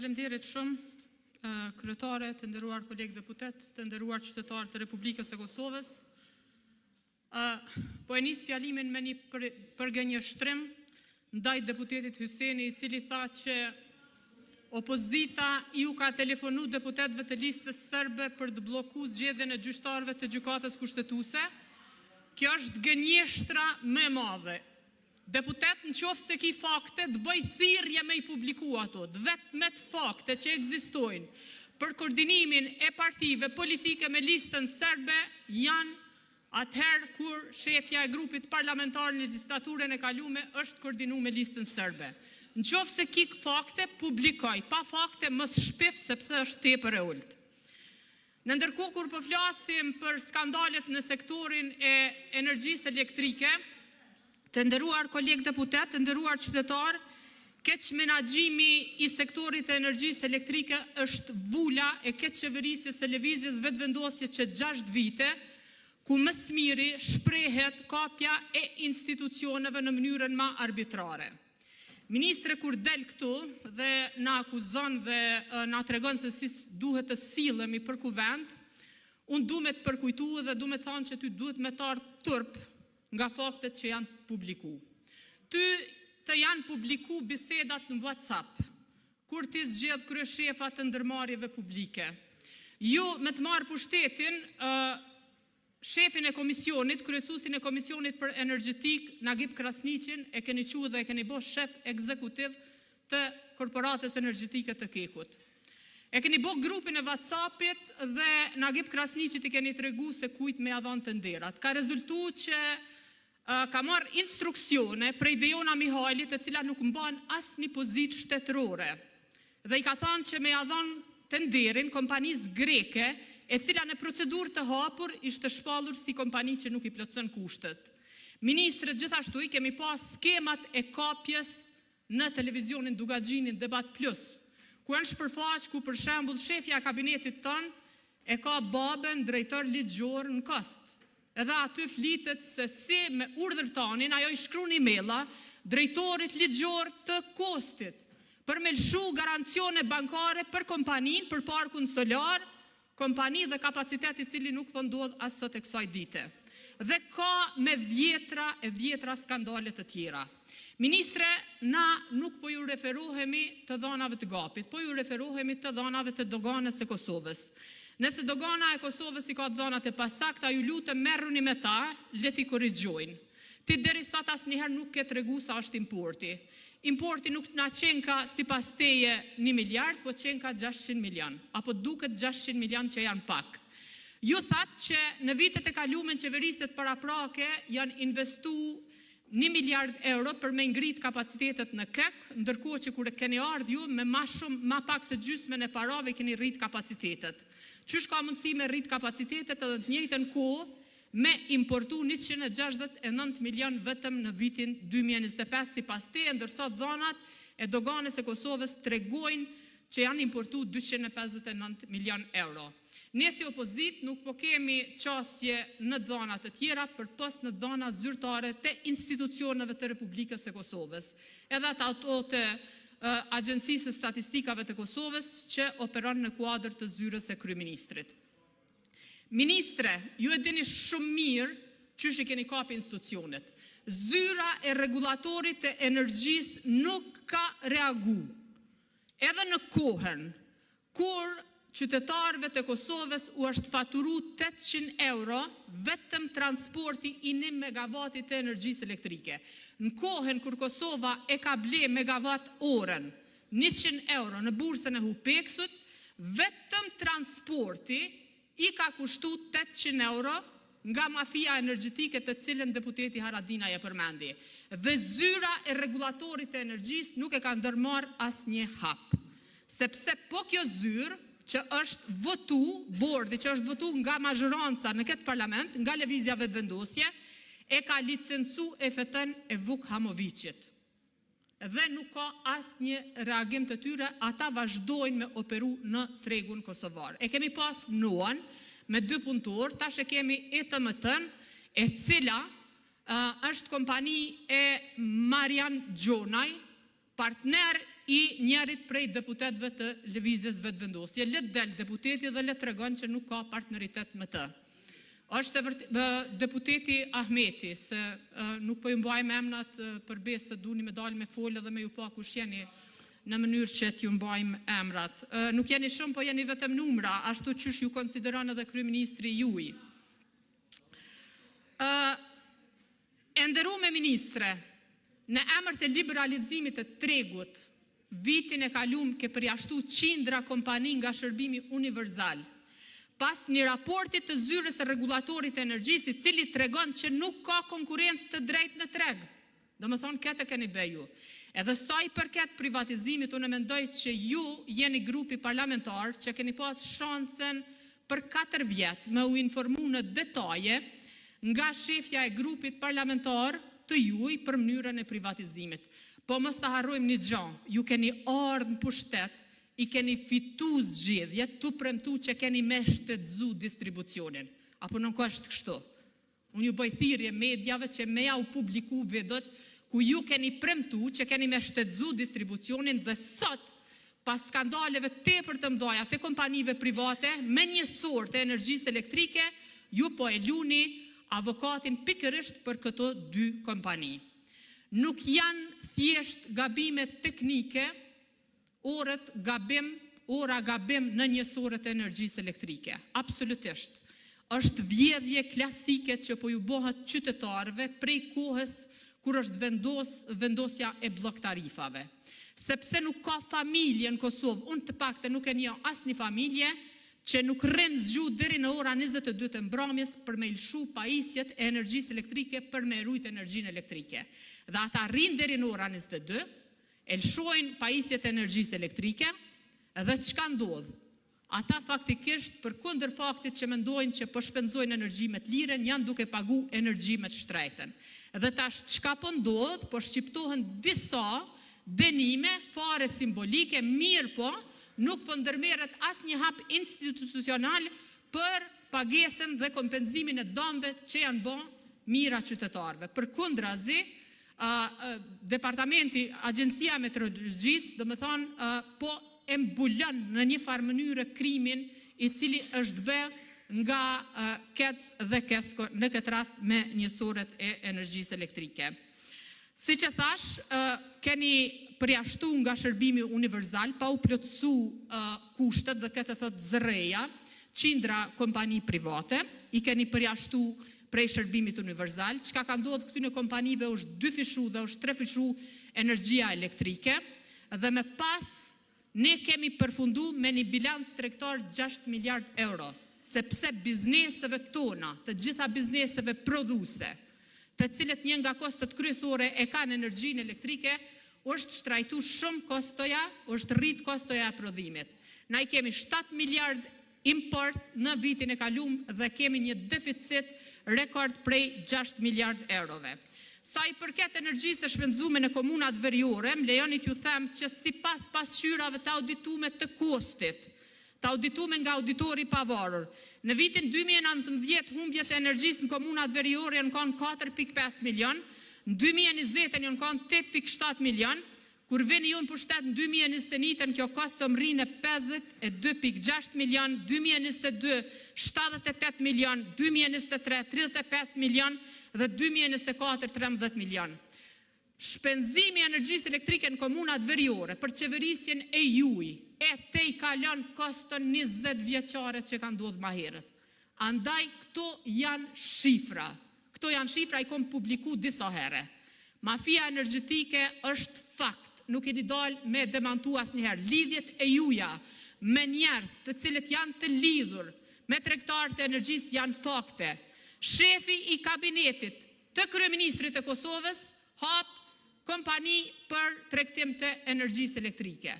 Faleminderit shumë, kryetare, të nderuar kolegë deputet, të nderuar qytetarë të Republikës së Kosovës. Po e nis fjalimin me një përgënjeshtrim ndaj deputetit Hyseni, i cili tha që opozita ju ka telefonu deputetëve të listës serbe për të bllokuar zgjedhjen e gjyqtarëve të gjykatës kushtetuese. Kjo është gënjeshtra më e madhe. Deputet në qoftë se ki fakte, të bëj thirrje me i publiku ato, vetë me të fakte që ekzistojnë për koordinimin e partive politike me listën serbe janë atëherë kur shefja e grupit parlamentar në legjislaturën e kalume është koordinu me listën serbe. Në qoftë se ki fakte, publikoj, pa fakte mos shpif sepse është tepër e ulët. Në ndërkohë kur po flasim për skandalet në sektorin e energjisë elektrike, të nderuar kolegë deputet, të nderuar qytetar, keq menaxhimi i sektorit të energjisë elektrike është vula e keq qeverisjes së lëvizjes vetëvendosje që 6 vite, ku më së miri shprehet kapja e institucioneve në mënyrën më arbitrare. Ministre kur del këtu dhe na akuzon dhe na tregon se si duhet të sillemi për kuvend, unë du me të përkujtu dhe du me të thanë që ty duhet me të ardhë turp nga faktet që janë publiku. Ty të janë publiku bisedat në WhatsApp, kur ti zgjedh kryeshefa të ndërmarrjeve publike. Ju me të marrë pushtetin, shefin e komisionit, kryesuesin e komisionit për energjetik, Nagip Krasniqin, e keni quajtur dhe e keni bërë shef ekzekutiv të korporatës energjetike të Kekut. E keni bërë grupin e WhatsAppit dhe Nagip Krasniqit i keni tregu se kujt me ia dhënë të nderat. Ka rezultuar që ka marrë instruksione prej Dejona Mihajlit, e cila nuk mban asnjë pozitë shtetërore. Dhe i ka thënë që me ia dhënë të nderin kompanisë greke, e cila në procedurë të hapur ishte shpallur si kompani që nuk i plotson kushtet. Ministre, gjithashtu i kemi pas skemat e kapjes në televizionin Dugaxhinin Debat Plus, ku janë shpërfaq ku për shembull shefja e kabinetit tonë e ka babën drejtor ligjor në Kost. Edhe aty flitet se si me urdhërtanin ajo i shkruan emaila drejtorit ligjor të Kostit për me lëshu garancione bankare për kompaninë, për parkun solar, kompani dhe kapacitet i cili nuk po ndodh as sot e kësaj dite. Dhe ka me dhjetra skandale të tjera. Ministre, na nuk po ju referohemi të dhanave të gapit, po ju referohemi të dhanave të doganës e Kosovës. Nëse dogana e Kosovës i ka dhanat e pasakta, ju lutem merruni me ta, le t'i korrigjojnë. Ti deri sot asnjëherë nuk ke tregu sa është importi. Importi nuk na qenë ka sipas teje 1 miliard, po qenë ka 600 milion, apo duket 600 milion që janë pak. Ju thatë që në vitet e kalume në qeveriset paraprake janë investu 1 miliard euro për me ngrit kapacitetet në KEK, ndërkohë që kur keni ardhur ju me ma pak se gjysmën e parave keni rrit kapacitetet. Qysh ka mundësi me rrit kapacitetet edhe të njëjtën kohë me importu 169 milion vetëm në vitin 2025 sipas teje, ndërsa dhanat e doganës e Kosovës tregojnë që janë importu 259 milion euro. Ne si opozit nuk po kemi qasje në dhana të tjera për pos në dhana zyrtare të institucioneve të Republikës së Kosovës, edhe ato të Agjencisë së Statistikave të Kosovës që operon në kuadër të zyrës e kryeministrit. Ministre, ju e dini shumë mirë çysh i keni kapi institucionet. Zyra e regulatorit të energjisë nuk ka reagu. Edhe në kohën kur qytetarëve të Kosovës u është faturu 800 euro vetëm transporti i 1 megavatit të energjisë elektrike. Në kohën kur Kosova e ka ble megavat orën 100 euro në bursën e Hupeksut, vetëm transporti i ka kushtu 800 euro nga mafia energjetike të cilën deputeti Haradinaj e përmendi. Dhe zyra e regulatorit të energjisë nuk e ka ndërmarr asnjë hap. Sepse po kjo zyrë që është votu, bordi që është votu nga mazhoranca në këtë parlament, nga lëvizja vetëvendosje, e ka licencu FET-n e Vuk Hamoviqit. Dhe nuk ka asnjë reagim të tyre, ata vazhdojnë me operu në tregun kosovar. E kemi pas Noan me 2 punëtor, tash e kemi ETMT-n, e cila është kompani e Marian Gjonaj, partner i njerit prej deputetëve të lëvizjes vetëvendosje. Le të del deputeti dhe le të tregon që nuk ka partneritet me të. Është deputeti Ahmeti, se nuk po ju mbajmë emrat përbes se duni me dalë me folë dhe me ju pa kush jeni në mënyrë që t'ju mbajmë emrat. Nuk jeni shumë, po jeni vetëm numra, ashtu qysh ju konsideron edhe kryeministri juaj. E nderuar ministre, në emër të liberalizimit të tregut, vitin e kaluar ke përjashtu qindra kompani nga shërbimi universal, pas një raportit të zyrës së rregullatorit të energjisë, i cili tregon që nuk ka konkurrencë të drejtë në treg. Domethënë këtë keni bëj ju. Edhe sa i përket privatizimit, unë mendoj që ju jeni grupi parlamentar që keni pas shansen për 4 vjet me u informu në detaje nga shefja e grupit parlamentar të juaj për mënyrën e privatizimit. Po mos të harrojmë një gjë, ju keni ardhur në pushtet, i keni fitu zgjedhjet, tu premtu që keni me shtetëzu distribucionin. Apo nuk është kështu? Unë ju bëj thirrje medjave që me ja u publiku vedot ku ju keni premtu që keni me shtetëzu distribucionin dhe sot, pas skandaleve tepër të mëdha të kompanive private me njësor të energjisë elektrike, ju po e luni avokatin pikërisht për këto 2 kompani. Nuk janë thjesht gabime teknike, ora gabim në njësorët e energjisë elektrike. Absolutisht. Është vjedhje klasike që po ju bëhet qytetarëve prej kohës kur është vendosja e blok tarifave. Sepse nuk ka familje në Kosovë, unë të pakte nuk e njoh asnjë familje që nuk rrin zgjuar deri në ora 22 të mbrëmjes për me lshu pajisjet e energjisë elektrike për me rujt energjinë elektrike. Dhe ata rrin deri në ora 22, e lshojnë pajisjet e energjisë elektrike dhe çka ndodh? Ata faktikisht përkundër faktit që mendojnë që po shpenzojnë energji me të lirën, janë duke pagu energji me të shtrejtën. Dhe tash çka po ndodh? Po shqiptohen disa dënime fare simbolike, mirë po nuk po ndërmerret asnjë hap institucional për pagesën dhe kompenzimin e dëmeve që janë bë mira qytetarëve. Përkundrazi, departamenti, agjencia meteorologjisë, domethënë po e mbulon në një farë mënyrë krimin i cili është bë nga KEC dhe KESCO, në këtë rast me njësoret e energjisë elektrike. Si që thash, keni përjashtu nga shërbimi universal, pa u plotësu kushtet dhe këtë thot zëreja, qindra kompani private, i keni përjashtu prej shërbimit universal. Çka ka ndodhur këtyne kompanive është 2 fishu dhe është 3 fishu energjia elektrike, dhe me pas ne kemi përfundu me një bilans tregtar 6 miliard euro, sepse bizneseve tona, të gjitha bizneseve prodhuese, të cilët një nga kostot kryesore e kanë energjinë elektrike, është shtrajtu shumë kostoja, është rrit kostoja e prodhimit. Na i kemi 7 miliard import në vitin e kalum dhe kemi një deficit rekord prej 6 miliard eurove. Sa i përket energjisë e shpenzume në komunat veriore, më lejoni t'ju them që sipas pasqyrave të auditume të kostit, të auditume nga auditori pavarur, në vitin 2019 humbjet e energjisë në komunat veriore janë kanë 4.5 milion, në 2020 janë kanë 8.7 milion, kur vini ju në pushtet në 2021 kjo kosto mri në 52.6 milion, 2022 78 milion, 2023 35 milion dhe 2024 13 milion. Shpenzimi i energjisë elektrike në komunat veriore për qeverisjen e juaj e te i kalon koston 20 vjeqare që ka ndodhur më herët. Andaj këto janë shifra. Këto janë shifra i kom publiku disa herë. Mafia energjetike është fakt. Nuk e një dalë me demantu asnjëherë. Lidhjet e juja me njerëz të cilët janë të lidhur me tregtarët e energjisë janë fakte. Shefi i kabinetit të kryeministrit të Kosovës hap kompani për tregtim të energjisë elektrike.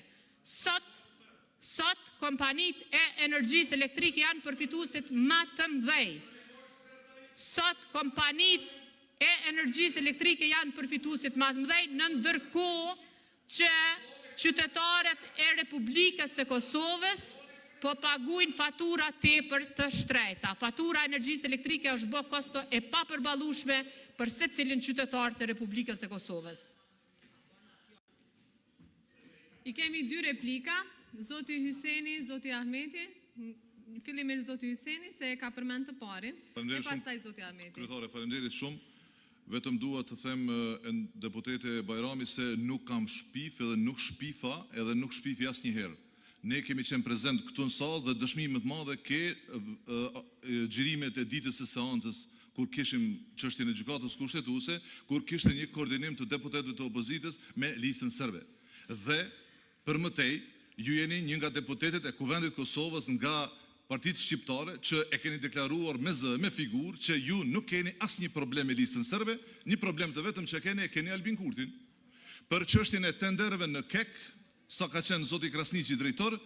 Sot kompanit e energjisë elektrike janë përfituesit më të mëdhej. Sot kompanit e energjisë elektrike janë përfituesit më të mëdhej, në ndërkohë që qytetarët e Republikës së Kosovës po paguajnë fatura tepër të shtrejta. Fatura energjisë elektrike është bë kosto e papërballueshme për secilin qytetar të Republikës së Kosovës. I kemi 2 replika, zoti Hyseni, zoti Ahmeti. Fillimisht zoti Hyseni se e ka përmend të parin, e pastaj zoti Ahmeti. Kryetare, faleminderit shumë. Vetëm dua të them deputete Bajrami se nuk kam shpif edhe nuk shpifa edhe nuk shpifi asnjëherë. Ne kemi qenë prezent këtu në sallë dhe dëshmi më të madhe ke xhirimet e ditës së seancës kur kishim çështjen e gjykatës kushtetuese, kur kishte një koordinim të deputetëve të opozitës me listën serbe. Dhe për mëtej, ju jeni një nga deputetet e Kuvendit Kosovës nga Partitë Shqiptare që e keni deklaruar me zë, me figurë, që ju nuk keni asnjë problem me listën serbe, një problem të vetëm që keni Albin Kurtin. Për çështjen e tenderëve në KEK, sa ka qenë zoti Krasniqi drejtor,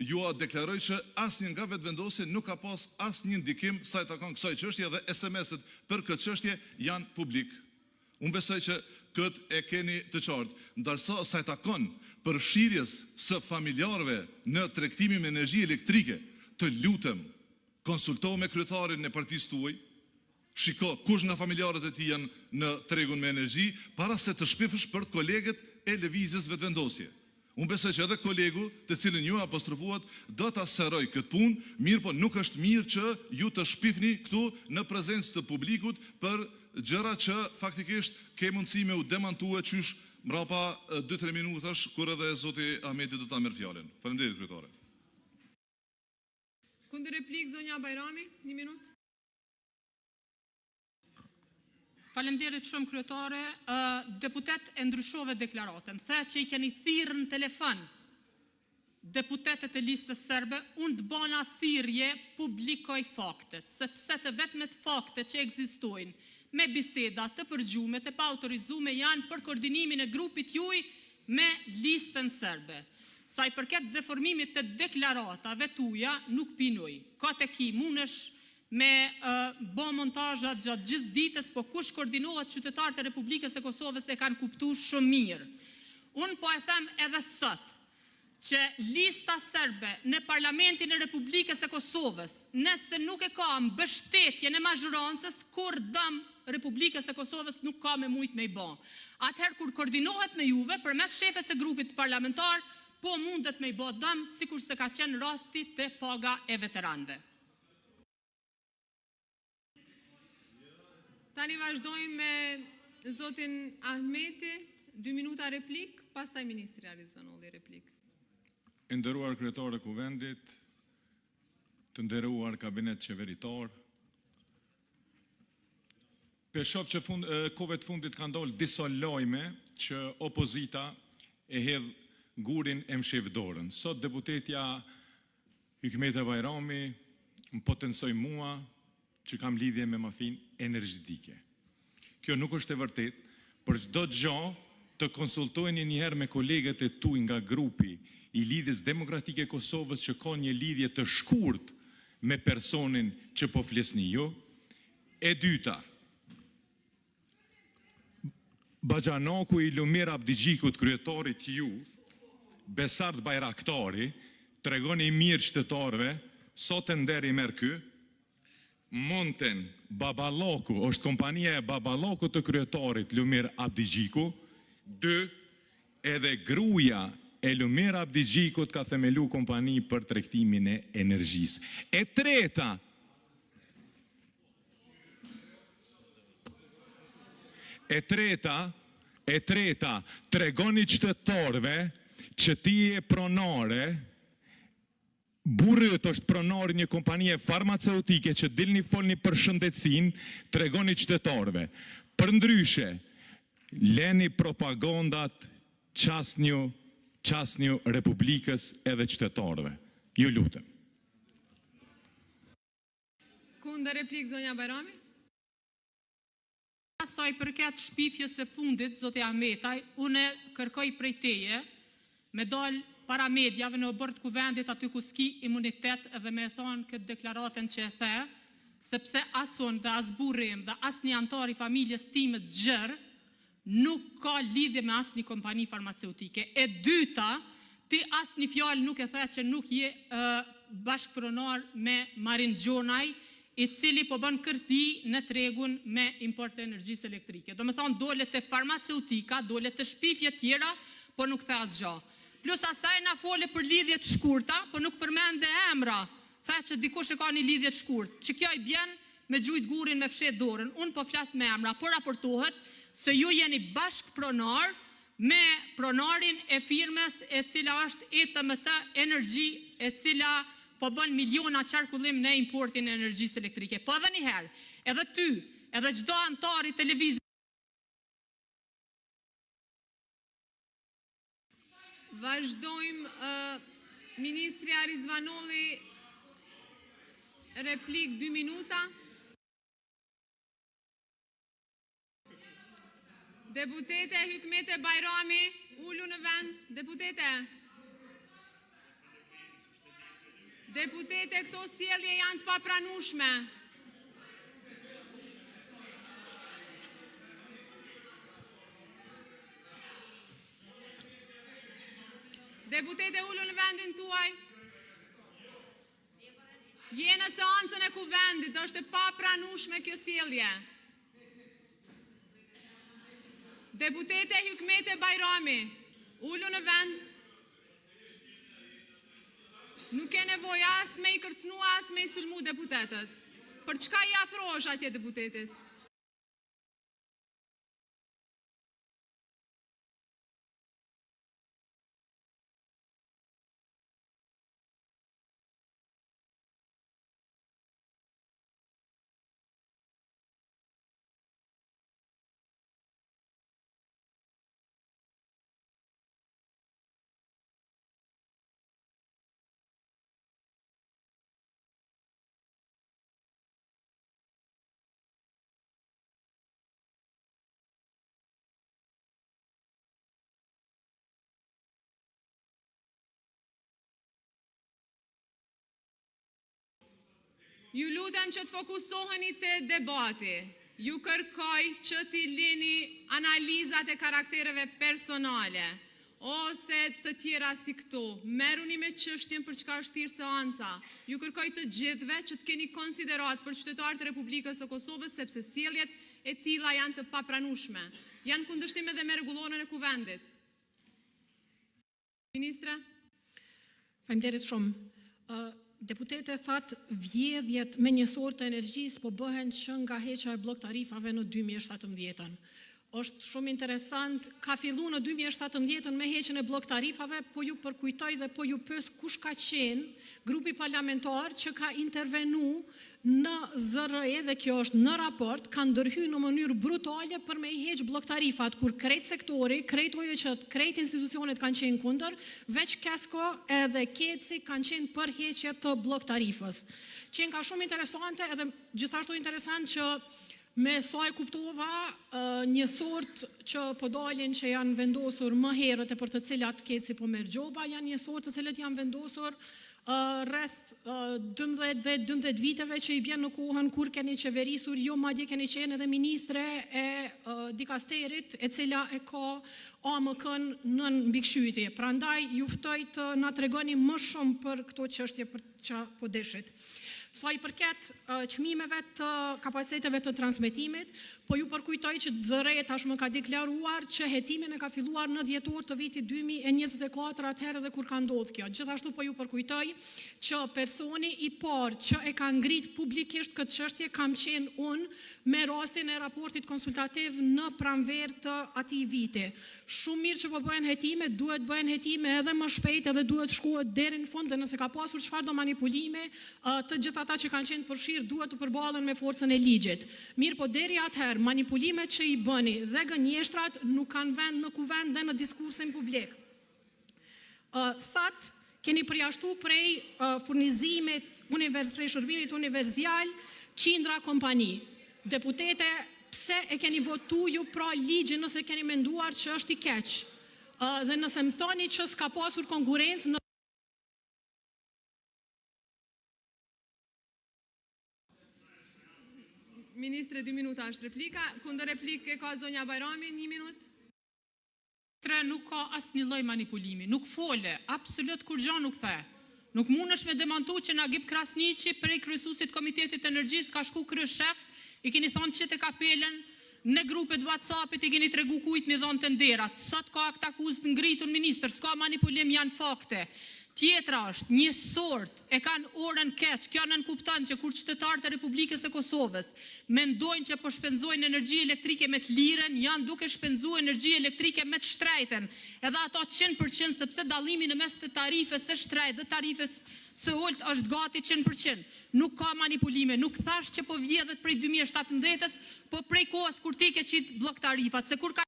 ju a deklaroj që asnjë nga vetëvendosje nuk ka pas asnjë ndikim sa i takon kësaj çështje dhe SMS-et për këtë çështje janë publik. Unë besoj që këtë e keni të qartë, ndërsa sa i takon përfshirjes së familjarëve në tregtimin me energji elektrike, të lutem, konsultohu me kryetarin e partisë tuaj, shiko kush nga familjarët e tij janë në tregun me energji, para se të shpifësh për kolegët e lëvizjes vetëvendosje. Unë besoj që edhe kolegu të cilin ju apostrofuat do ta seroj këtë punë, mirë po nuk është mirë që ju të shpifni këtu në prezencë të publikut për gjëra që faktikisht ke mundësi me u demantue qysh mrapa 2-3 minutash kur edhe zoti Ahmeti do ta merr fjalën. Faleminderit kryetare. Kundër replik zonja Bajrami, 1 minutë. Faleminderit shumë kryetare. Deputet e ndryshove deklaratën. The që i keni thirrë në telefon deputetet e listës serbe, unë të bana thirrje publikoj faktet, sepse të vetmet faktet që ekzistojnë me biseda të përgjume, të pa autorizume janë për koordinimin e grupit juaj me listën serbe. Sa i përket deformimit të deklaratave tuja, nuk pinoj. Ka të ki, munësh me bo montazhat gjatë gjithë ditës, po kush koordinohet qytetarët e Republikës e Kosovës e kanë kuptu shumë mirë. Unë po e them edhe sot, që lista serbe në Parlamentin e Republikës e Kosovës, nëse nuk e ka mbështetjen e mazhorancës, kur dëm Republikës e Kosovës nuk ka me mujt me i ba. Atëherë kur koordinohet me juve, përmes shefes e grupit parlamentar, po mundet me i bo dëm, sikur se ka qenë rasti të paga e veteranëve. Tani vazhdojmë me zotin Ahmeti, 2 minuta replik, pastaj ministri Arizonolli replik. Nderuar kryetare Kuvendit, të nderuar kabinet qeveritar, peshov që kove të fundit ka ndodhur disa lajme që opozita e hedh gurin e mshef dorën. Sot deputetja Hykmeta Bajrami më potencoi mua që kam lidhje me mafin energjetike. Kjo nuk është e vërtet, për çdo gjë të konsultojeni njëherë me kolegët e tuaj nga grupi i Lidhjes Demokratike Kosovës që ka një lidhje të shkurt me personin që po flisni ju. E dyta, Baxhanaku i Lumir Abdigjikut, kryetarit ju, Besart Bajraktari, tregoni mirë qytetarëve, sot e nderi merr ky. Monten Baballoku, është kompania e Baballokut të kryetarit Lumir Abdigjiku. 2, edhe gruaja e Lumir Abdigjikut ka themelu kompani për tregtimin e energjisë. E treta, tregoni qytetarëve që ti e pronare, burri është pronar një kompanie farmaceutike që dilni folni për shëndetësinë, tregoni qytetarëve. Përndryshe, leni propagandat qasnju Republikës edhe qytetarëve. Ju lutem. Kundër replik zonja Bajrami. Sa i përket shpifjes së fundit, zoti Ahmetaj, unë kërkoj prej teje me dal para medjave në bord Kuvendit aty ku s'ki imunitet edhe me thonë këtë deklaratën që e the, sepse as unë dhe as burrim dhe as një antar i familjes time të gjërë nuk ka lidhje me as një kompani farmaceutike. E dyta, ti as një fjalë nuk e the që nuk je bashkëpronar me Marin Gjonaj, i cili po bën kërti në tregun me import e energjisë elektrike. Do me thonë, dole të farmaceutika, dole të shpifje tjera, po nuk the asgjë. Plus asaj na fole për lidhjet shkurta, po nuk përmende emra. Tha që dikush e ka një lidhje shkurt, që kjo I bjen me gjujt gurin me fshet dorën. Unë po flas me emra, po raportohet se ju jeni bashk pronar me pronarin e firmes e cila është ETMT Energy, e cila po bën miliona qarkullim në importin e energjisë elektrike. Po edhe një herë, edhe ty, edhe çdo antar I televizit. Vazhdojmë, Ministri Arizvanoli, replik 2 minuta. Deputete Hykmete Bajrami, ullu në vend. Deputete. Deputete, këto sjellje janë të papranueshme. Deputete, ullu në vendin tuaj. Je në seancën e kuvendit, është e papranueshme kjo sjellje. Deputete Hykmete Bajrami, ullu në vend. Nuk e nevoj as me I kërcnu, as me I sulmu deputetet. Për çka I afrohesh atje deputetit? Ju lutem që të fokusoheni te debati. Ju kërkoj që t'i lini analizat e karaktereve personale, ose të tjera si këto. Merruni me çështjen për çka është thirrë seanca. Ju kërkoj të gjithëve që të keni konsiderat për qytetarët e Republikës së Kosovës, sepse sjelljet e tilla janë të papranueshme. Janë kundërshtim edhe me rregulloren e kuvendit. Ministre? Faleminderit shumë. Deputete thatë vjedhjet me njësor të energjisë po bëhen që nga heqja e blok tarifave në 2017. Është shumë interesant, ka fillu në 2017 me heqjen e blok tarifave, po ju përkujtoj dhe po ju pës kush ka qenë grupi parlamentar që ka intervenu në ZRE, dhe kjo është në raport, ka ndërhy në mënyrë brutale për me I heq blok tarifat, kur krejt sektori, krejt OJQ, krejt institucionet kanë qenë kundër, veç Kesko edhe Keci kanë qenë për heqje të blok tarifës. Qenë ka shumë interesante edhe gjithashtu interesant që me sa e kuptova një sort që po dalin që janë vendosur më herët e për të cilat Keci po merr gjoba, janë një sort të cilët janë vendosur rreth 12 dhe 12 viteve që I bjen në kohën kur keni qeverisur, jo madje keni qenë edhe ministre e dikasterit e cila e ka AMK-n në mbikëqytje. Prandaj ju ftoj të na tregoni më shumë për këto çështje për ç'a po deshit. Sa I përket çmimeve të kapaciteteve të transmetimit, po ju përkujtoj që ZRE tashmë ka deklaruar që hetimin e ka filluar në dhjetor të vitit 2024, atëherë dhe kur ka ndodhur kjo. Gjithashtu po ju përkujtoj që personi I parë që e ka ngrit publikisht këtë çështje kam qenë unë me rastin e raportit konsultativ në pranverë të atij viti. Shumë mirë që po bëhen hetime, duhet bëhen hetime edhe më shpejt edhe duhet shkohet deri në fund, dhe nëse ka pasur çfarëdo manipulime, të gjitha ata që kanë qenë përfshirë duhet të përballen me forcën e ligjit. Mirë, po deri atëherë manipulimet që I bëni dhe gënjeshtrat nuk kanë vend në kuvend dhe në diskursin publik. Thatë keni përjashtu prej furnizimit prej shërbimit universal qindra kompani. Deputete, pse e keni votu ju pra ligjin nëse keni menduar që është I keq? Dhe nëse më thoni që s'ka pasur konkurrencë në Ministre, 2 minuta është replika. Kundër replike ka zonja Bajrami, 1 minutë. Nuk ka asnjë lloj manipulimi, nuk fole, absolut kur gjë nuk the. Nuk mundesh me demantu që Nagib Krasniqi prej kryesuesit Komitetit të Energjisë ka shku kryeshef, I keni thonë që te kapelen në grupet WhatsApp-it i keni tregu kujt mi dhonë të nderat. Sot ka akta akuzë të ngritun ministër, s'ka manipulim, janë fakte. Tjetra është, një sort e kanë orën keq, kjo nënkupton që kur qytetarët e Republikës së Kosovës mendojnë që po shpenzojnë energji elektrike me të lirën, janë duke shpenzuar energji elektrike me të shtrejten. Edhe ato 100%, sepse dallimi në mes të tarifës së shtrejt dhe tarifës së ulët është gati 100%. Nuk ka manipulime, nuk thash që po vjedhet prej 2017-ës, po prej kohës kur ti ke qitë blok tarifat, se kur ka